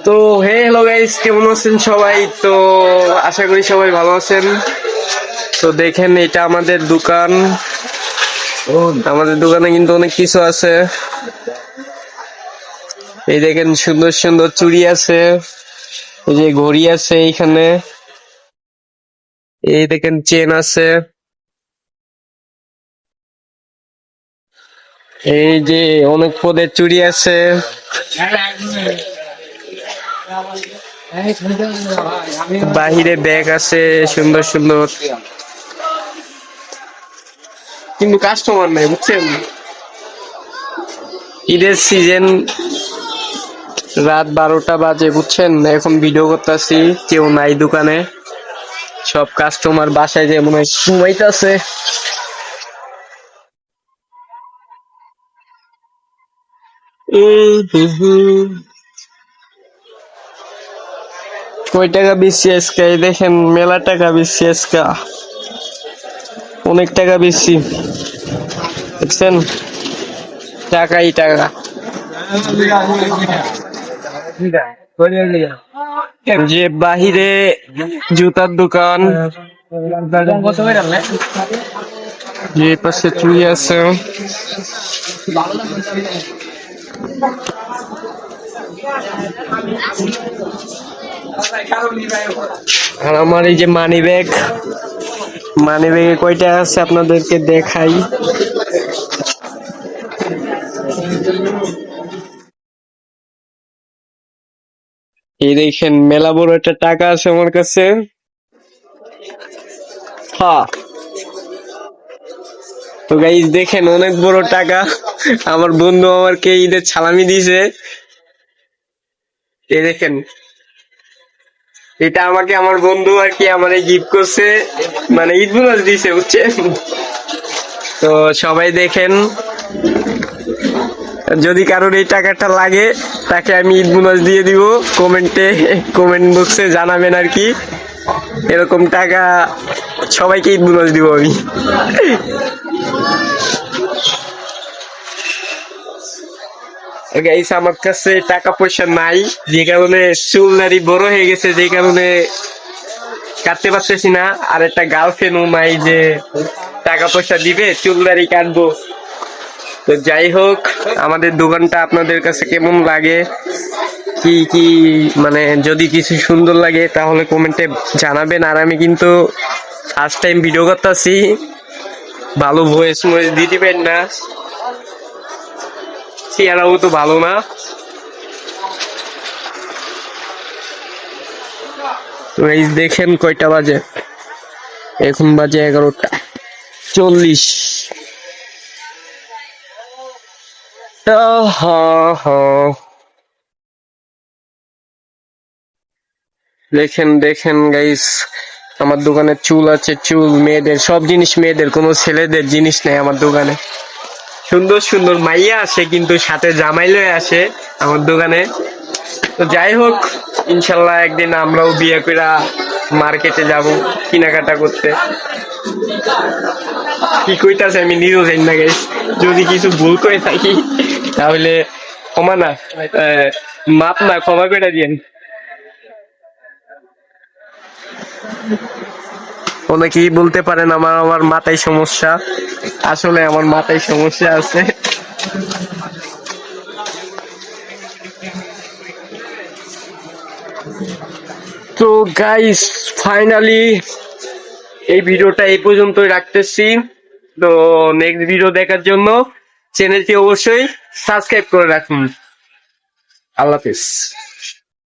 তো hello guys, কেমন আছেন সবাই? তো আশা করি সবাই ভালো আছেন। তো দেখেন, এটা আমাদের দোকান। আমাদের দোকানে কিন্তু অনেক কিছু আছে। এই দেখেন, সুন্দর সুন্দর চুড়ি আছে, এই যে ঘড়ি আছে এইখানে, এই দেখেন চেন আছে, এই যে অনেক পদের চুড়ি আছে, বাহিরে ব্যাগ আছে সুন্দর সুন্দর, কিন্তু কাস্টমার নাই, বুঝছেন? ঈদের সিজন, রাত 12টা বাজে, বুঝছেন? এখন ভিডিও করতেছি, কেউ নাই দোকানে, সব কাস্টমার বাসায় যে মনে হয় ঘুমাইতেছে। কয় টাকা বেশি আজকে? এই দেখেন, মেলা টাকা বেশি আজকে, অনেক টাকা বেশি, দেখছেন? টাকাই টাকা। যে বাহিরে জুতার দোকান, যে পাশে চুড়ি আছে, আর আমার এই যে মানি ব্যাগ, মানি ব্যাগে কয়টা আছে আপনাদেরকে দেখাই। এই দেখেন, মেলা বড় একটা টাকা আছে আমার কাছে। হ্যাঁ, তো গাইস দেখেন, অনেক বড় টাকা। আমার বন্ধু আমাকে ঈদের সালামি দিয়েছে। এই দেখেন, এটা আমাকে আমার বন্ধু আর কি আমার গিফট করছে, মানে ঈদ বোনাস দিছে, বুঝছেন? তো সবাই দেখেন, যদি কারোর এই টাকাটা লাগে তাকে আমি ঈদ বোনাস দিয়ে দিব। কমেন্ট বক্সে জানাবেন আর কি, এরকম টাকা সবাইকে ঈদ বোনাস দিব আমি। গাইস, আমার কাছে টাকা পয়সা নাই, যে কারণে চুল দাড়ি বড় হয়ে গেছে, যে কারণে কাটতে পারতেছি না। আর একটা গার্লফ্রেন্ডও নাই যে টাকা পয়সা দিবে চুল দাড়ি কাটবো। তো যাই হোক, আমাদের দোকানটা আপনাদের কাছে কেমন লাগে, কি কি মানে যদি কিছু সুন্দর লাগে তাহলে কমেন্টে জানাবেন। আর আমি কিন্তু ফার্স্ট টাইম ভিডিও করতেছি, ভালো ভয়েস ময়েস দিতে পারেন না, চেহারাও তো ভালো না। তো এই দেখেন কয়টা বাজে, এখন বাজে 11:40। দেখেন দেখেন গাইস, আমার দোকানে চুল আছে, চুল মেয়েদের, সব জিনিস মেয়েদের, কোনো ছেলেদের জিনিস নেই আমার দোকানে। সুন্দর সুন্দর মাইয়া আসে, কিন্তু সাথে জামাই লয়ে আসে আমার দোকানে। তো যাই হোক, ইনশাল্লাহ একদিন আমরাও বিয়ে কইরা মার্কেটে যাব কেনাকাটা করতে। কি কইতাছে আমি নিজেও জানি না গাইস, যদি কিছু ভুল করে থাকি তাহলে ক্ষমা না, মাপ না, ক্ষমা করে দিয়েন। অনেকেই বলতে পারেন আমার আমার মাথায় সমস্যা, আসলে আমার মাথায় সমস্যা আছে। তো গাইস, ফাইনালি এই ভিডিওটা এই পর্যন্তই রাখতেছি। তো নেক্সট ভিডিও দেখার জন্য চ্যানেলটি অবশ্যই সাবস্ক্রাইব করে রাখুন। আল্লাহ হাফেজ।